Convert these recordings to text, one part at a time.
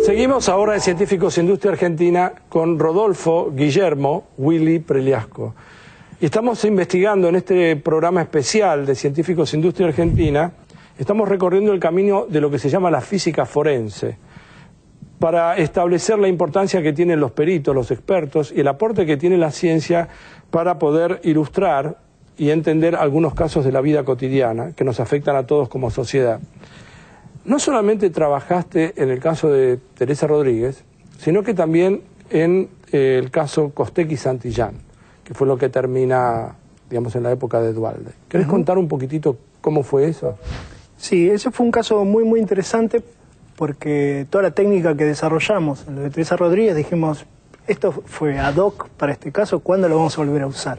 Seguimos ahora en Científicos Industria Argentina con Rodolfo Guillermo Willy Preliasco. Y estamos investigando en este programa especial de Científicos Industria Argentina, estamos recorriendo el camino de lo que se llama la física forense, para establecer la importancia que tienen los peritos, los expertos, y el aporte que tiene la ciencia para poder ilustrar y entender algunos casos de la vida cotidiana que nos afectan a todos como sociedad. No solamente trabajaste en el caso de Teresa Rodríguez, sino que también en el caso Costecchi-Santillán, que fue lo que termina, digamos, en la época de Duhalde. ¿Querés contar un poquitito cómo fue eso? Sí, ese fue un caso muy interesante porque toda la técnica que desarrollamos en lo de Teresa Rodríguez dijimos, esto fue ad hoc para este caso, ¿cuándo lo vamos a volver a usar?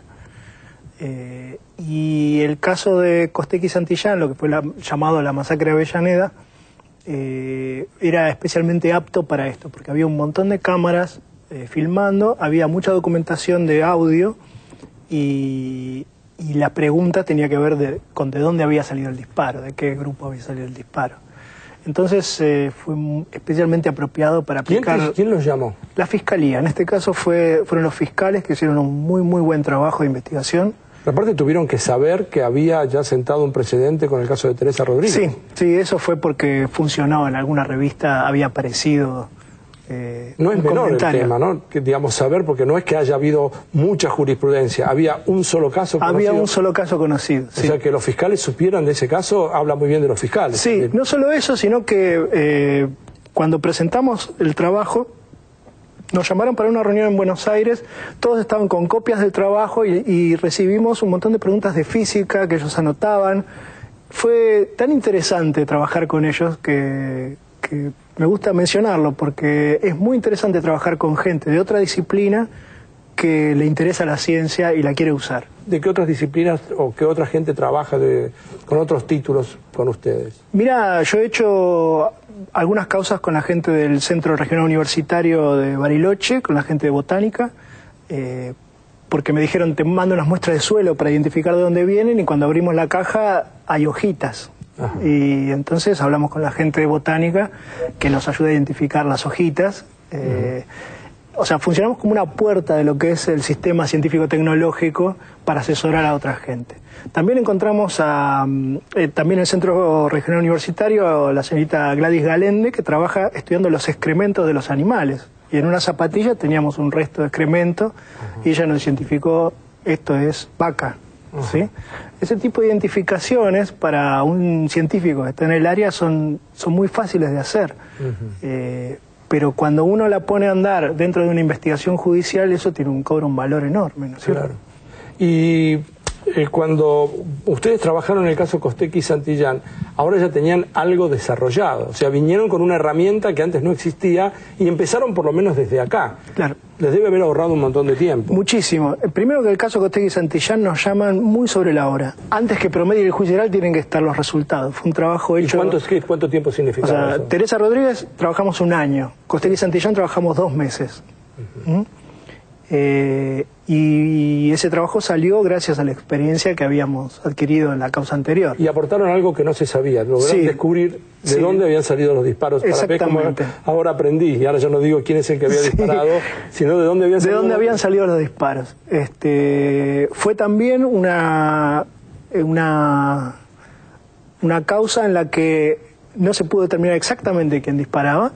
Y el caso de Costecchi-Santillán, lo que fue llamado la masacre de Avellaneda, era especialmente apto para esto, porque había un montón de cámaras filmando, había mucha documentación de audio y la pregunta tenía que ver con de dónde había salido el disparo, de qué grupo había salido el disparo. Entonces fue especialmente apropiado para aplicar... ¿Quién los llamó? La Fiscalía. En este caso fueron los fiscales que hicieron un muy buen trabajo de investigación. Aparte tuvieron que saber que había ya sentado un precedente con el caso de Teresa Rodríguez. Sí, eso fue porque funcionó en alguna revista, había aparecido no es un menor comentario. el tema, ¿no? Que, digamos, saber, porque no es que haya habido mucha jurisprudencia, había un solo caso conocido. Había un solo caso conocido, O sea, que los fiscales supieran de ese caso, habla muy bien de los fiscales. Sí, también. no solo eso, sino que cuando presentamos el trabajo, nos llamaron para una reunión en Buenos Aires, todos estaban con copias del trabajo y recibimos un montón de preguntas de física que ellos anotaban. Fue tan interesante trabajar con ellos que me gusta mencionarlo, porque es muy interesante trabajar con gente de otra disciplina que le interesa la ciencia y la quiere usar. ¿De qué otras disciplinas o qué otra gente trabaja con otros títulos con ustedes? Mira, yo he hecho algunas causas con la gente del Centro Regional Universitario de Bariloche, con la gente de Botánica, porque me dijeron, te mando unas muestras de suelo para identificar de dónde vienen, y cuando abrimos la caja hay hojitas. Ajá. Y entonces hablamos con la gente de Botánica que nos ayuda a identificar las hojitas. O sea, funcionamos como una puerta de lo que es el sistema científico-tecnológico para asesorar a otra gente. También encontramos también en el Centro Regional Universitario a la señorita Gladys Galende, que trabaja estudiando los excrementos de los animales. Y en una zapatilla teníamos un resto de excremento y ella nos identificó, esto es vaca. ¿Sí? Ese tipo de identificaciones para un científico que está en el área son muy fáciles de hacer. Pero cuando uno la pone a andar dentro de una investigación judicial, eso cobra un valor enorme, ¿no es cierto? Claro. Y cuando ustedes trabajaron en el caso Costecchi-Santillán, ahora ya tenían algo desarrollado, o sea, vinieron con una herramienta que antes no existía y empezaron por lo menos desde acá. Claro. Les debe haber ahorrado un montón de tiempo. Muchísimo. Primero que el caso Costecchi-Santillán nos llaman muy sobre la hora. Antes que promedie el juicio oral tienen que estar los resultados. Fue un trabajo hecho... ¿Y cuánto tiempo significaba eso? Teresa Rodríguez trabajamos 1 año. Costecchi-Santillán trabajamos 2 meses. Y ese trabajo salió gracias a la experiencia que habíamos adquirido en la causa anterior. Y aportaron algo que no se sabía, lograron descubrir de dónde habían salido los disparos. Exactamente. Ahora aprendí, y ahora yo no digo quién es el que había disparado, sino de dónde habían salido. De dónde habían salido los disparos. Fue también una causa en la que no se pudo determinar exactamente quién disparaba,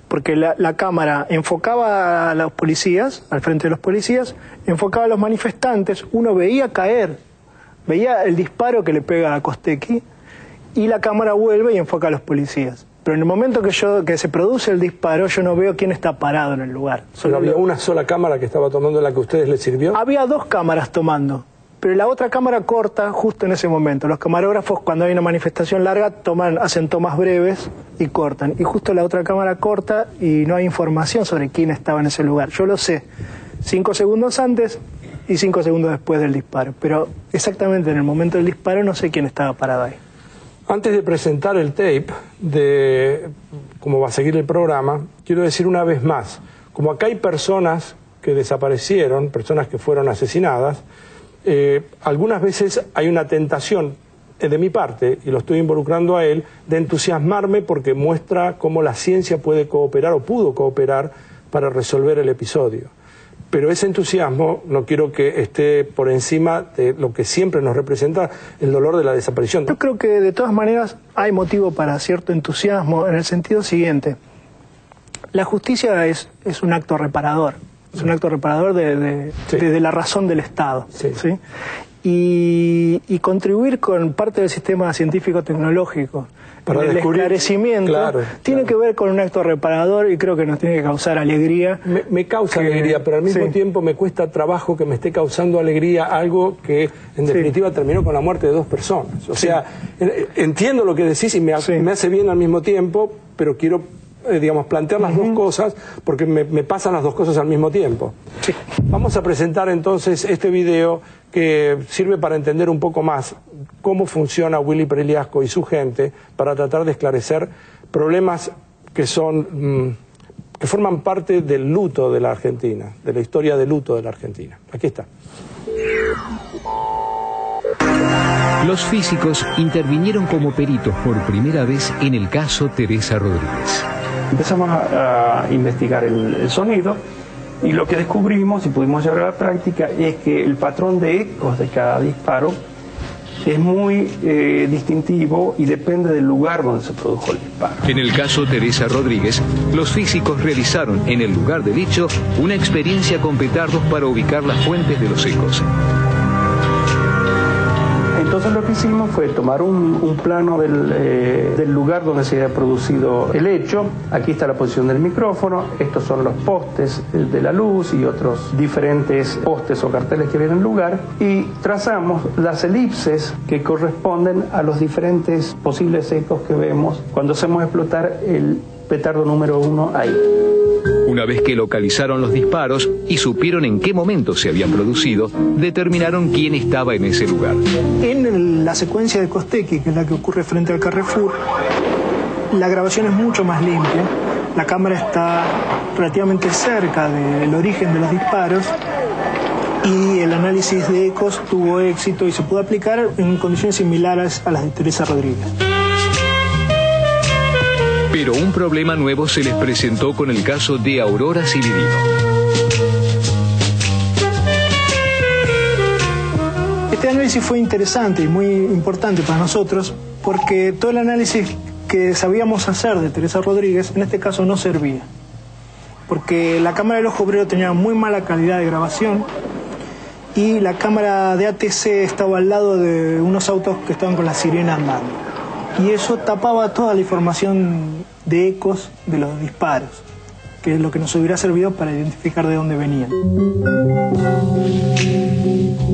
porque la cámara enfocaba a los policías, al frente de los policías, enfocaba a los manifestantes, uno veía caer, veía el disparo que le pega a Costecchi, y la cámara vuelve y enfoca a los policías. Pero en el momento que se produce el disparo, yo no veo quién está parado en el lugar. ¿Solo había una sola cámara que estaba tomando la que a ustedes les sirvió? Había 2 cámaras tomando, pero la otra cámara corta justo en ese momento. Los camarógrafos, cuando hay una manifestación larga, hacen tomas breves y cortan. Y justo la otra cámara corta y no hay información sobre quién estaba en ese lugar. Yo lo sé 5 segundos antes y 5 segundos después del disparo. Pero exactamente en el momento del disparo no sé quién estaba parado ahí. Antes de presentar el tape de cómo va a seguir el programa, quiero decir una vez más, como acá hay personas que desaparecieron, personas que fueron asesinadas, algunas veces hay una tentación de mi parte, y lo estoy involucrando a él, de entusiasmarme porque muestra cómo la ciencia puede cooperar o pudo cooperar para resolver el episodio. Pero ese entusiasmo no quiero que esté por encima de lo que siempre nos representa el dolor de la desaparición. Yo creo que de todas maneras hay motivo para cierto entusiasmo en el sentido siguiente. La justicia es un acto reparador, es un acto reparador de la razón del Estado. Sí. ¿Sí? Y contribuir con parte del sistema científico-tecnológico para el esclarecimiento, tiene que ver con un acto reparador y creo que nos tiene que causar alegría. Me causa alegría, pero al mismo tiempo me cuesta trabajo que me esté causando alegría algo que en definitiva terminó con la muerte de 2 personas. O sea, entiendo lo que decís y me hace bien al mismo tiempo, pero quiero digamos, plantear las dos cosas porque me pasan las dos cosas al mismo tiempo. Sí. Vamos a presentar entonces este video que sirve para entender un poco más cómo funciona Willy Preliasco y su gente para tratar de esclarecer problemas que son que forman parte del luto de la Argentina, de la historia de luto de la Argentina. Aquí está. Los físicos intervinieron como peritos por primera vez en el caso Teresa Rodríguez. Empezamos a investigar el sonido y lo que descubrimos y pudimos llevar a la práctica es que el patrón de ecos de cada disparo es muy distintivo y depende del lugar donde se produjo el disparo. En el caso Teresa Rodríguez, los físicos realizaron en el lugar del hecho una experiencia con petardos para ubicar las fuentes de los ecos. Entonces lo que hicimos fue tomar un plano del lugar donde se había producido el hecho. Aquí está la posición del micrófono, estos son los postes de la luz y otros diferentes postes o carteles que vienen en el lugar, y trazamos las elipses que corresponden a los diferentes posibles ecos que vemos cuando hacemos explotar el petardo número 1 ahí. Una vez que localizaron los disparos y supieron en qué momento se habían producido, determinaron quién estaba en ese lugar. En la secuencia de Costecchi, que es la que ocurre frente al Carrefour, la grabación es mucho más limpia, la cámara está relativamente cerca del origen de los disparos y el análisis de ecos tuvo éxito y se pudo aplicar en condiciones similares a las de Teresa Rodríguez. Pero un problema nuevo se les presentó con el caso de Aurora Cividino. Este análisis fue interesante y muy importante para nosotros porque todo el análisis que sabíamos hacer de Teresa Rodríguez en este caso no servía. Porque la cámara del ojo obrero tenía muy mala calidad de grabación y la cámara de ATC estaba al lado de unos autos que estaban con la sirena andando. Y eso tapaba toda la información de ecos de los disparos, que es lo que nos hubiera servido para identificar de dónde venían.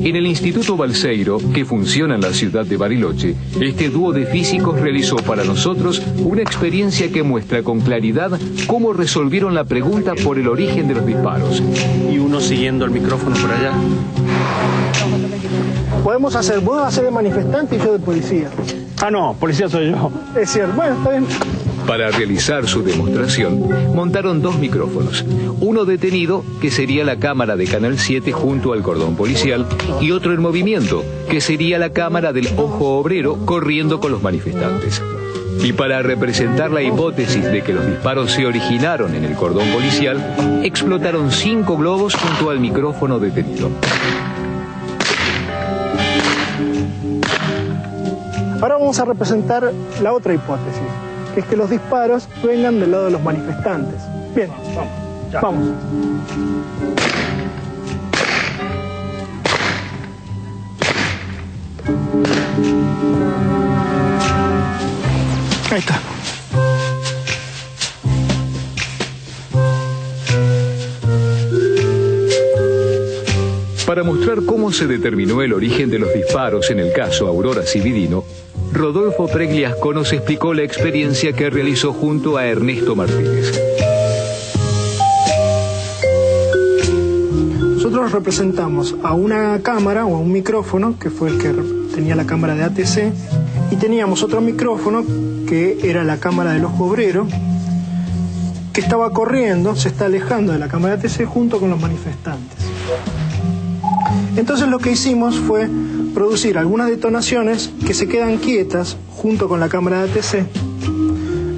En el Instituto Balseiro, que funciona en la ciudad de Bariloche, este dúo de físicos realizó para nosotros una experiencia que muestra con claridad cómo resolvieron la pregunta por el origen de los disparos. Y uno siguiendo el micrófono por allá. Podemos hacer, vos hacer de manifestante y yo de policía. Ah, no, policía soy yo. Es cierto, bueno, está bien. Para realizar su demostración, montaron 2 micrófonos. Uno detenido, que sería la cámara de Canal 7 junto al cordón policial, y otro en movimiento, que sería la cámara del ojo obrero corriendo con los manifestantes. Y para representar la hipótesis de que los disparos se originaron en el cordón policial, explotaron 5 globos junto al micrófono detenido. Ahora vamos a representar la otra hipótesis, que es que los disparos vengan del lado de los manifestantes. Bien, vamos. Ahí está. Para mostrar cómo se determinó el origen de los disparos en el caso Aurora Cividino, Rodolfo Pregliasco nos explicó la experiencia que realizó junto a Ernesto Martínez. Nosotros representamos a una cámara o a un micrófono, que fue el que tenía la cámara de ATC, y teníamos otro micrófono, que era la cámara del ojo obrero, que estaba corriendo, se está alejando de la cámara de ATC junto con los manifestantes. Entonces lo que hicimos fue producir algunas detonaciones que se quedan quietas junto con la cámara de ATC,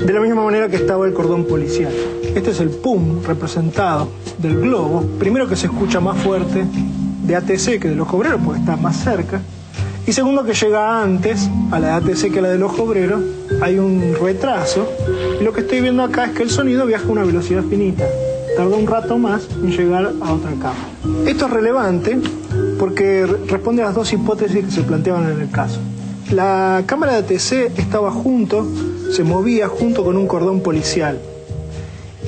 de la misma manera que estaba el cordón policial. Este es el pum representado del globo, primero que se escucha más fuerte de ATC que del Ojo Obrero porque está más cerca, y segundo que llega antes a la de ATC que a la del Ojo Obrero, hay un retraso, y lo que estoy viendo acá es que el sonido viaja a una velocidad finita, tarda un rato más en llegar a otra cámara. Esto es relevante porque responde a las dos hipótesis que se planteaban en el caso. La cámara de ATC estaba se movía junto con un cordón policial,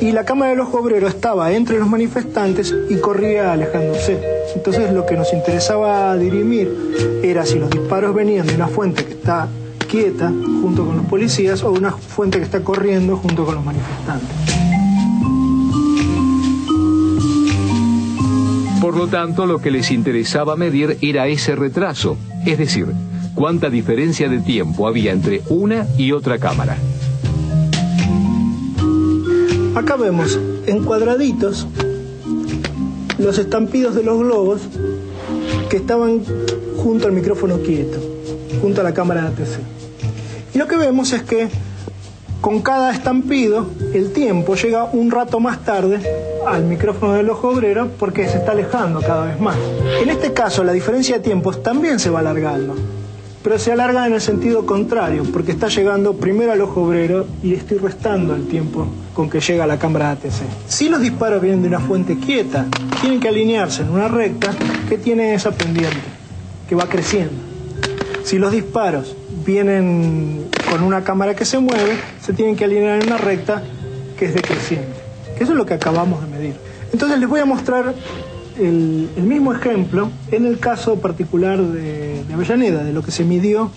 y la cámara del Ojo Obrero estaba entre los manifestantes y corría alejándose. Entonces lo que nos interesaba dirimir era si los disparos venían de una fuente que está quieta junto con los policías o una fuente que está corriendo junto con los manifestantes. Por lo tanto, lo que les interesaba medir era ese retraso, es decir, cuánta diferencia de tiempo había entre una y otra cámara. Acá vemos en cuadraditos los estampidos de los globos que estaban junto al micrófono quieto, junto a la cámara de ATC. Y lo que vemos es que con cada estampido el tiempo llega un rato más tarde al micrófono del Ojo Obrero porque se está alejando cada vez más. En este caso la diferencia de tiempos también se va alargando, pero se alarga en el sentido contrario, porque está llegando primero al Ojo Obrero y estoy restando el tiempo con que llega a la cámara de ATC. Si los disparos vienen de una fuente quieta, tienen que alinearse en una recta que tiene esa pendiente, que va creciendo. Si los disparos vienen con una cámara que se mueve, se tienen que alinear en una recta que es decreciente. Eso es lo que acabamos de medir. Entonces les voy a mostrar el mismo ejemplo en el caso particular de Avellaneda, de lo que se midió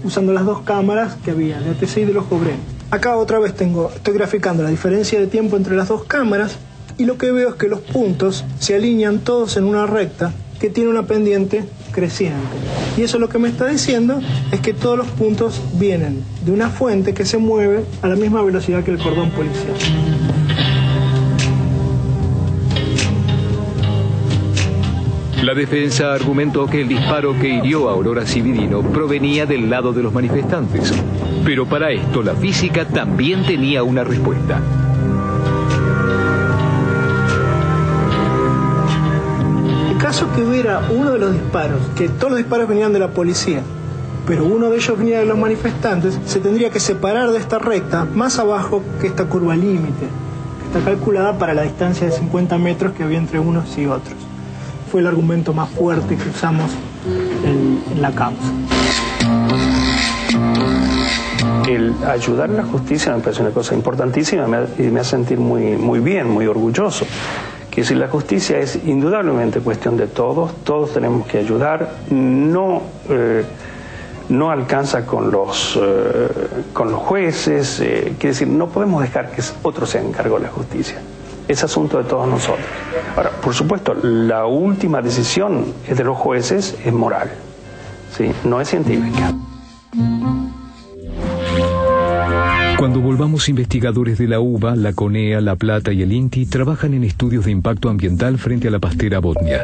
usando las dos cámaras que había, de ATC y del Ojo Obrero. Acá otra vez estoy graficando la diferencia de tiempo entre las dos cámaras y lo que veo es que los puntos se alinean todos en una recta que tiene una pendiente creciente. Y eso lo que me está diciendo es que todos los puntos vienen de una fuente que se mueve a la misma velocidad que el cordón policial. La defensa argumentó que el disparo que hirió a Aurora Cividino provenía del lado de los manifestantes. Pero para esto la física también tenía una respuesta. En caso que hubiera uno de los disparos, que todos los disparos venían de la policía, pero uno de ellos venía de los manifestantes, se tendría que separar de esta recta más abajo que esta curva límite, que está calculada para la distancia de 50 metros que había entre unos y otros. Fue el argumento más fuerte que usamos en la causa. El ayudar a la justicia me parece una cosa importantísima y me hace sentir muy bien, muy orgulloso. Que si la justicia es indudablemente cuestión de todos tenemos que ayudar, no alcanza con los jueces, quiere decir, no podemos dejar que otro se encargue de la justicia. Es asunto de todos nosotros. Ahora, por supuesto, la última decisión es de los jueces, es moral, ¿sí? No es científica. Cuando volvamos, investigadores de la UBA, la CONEA, La Plata y el INTI trabajan en estudios de impacto ambiental frente a la pastera Botnia.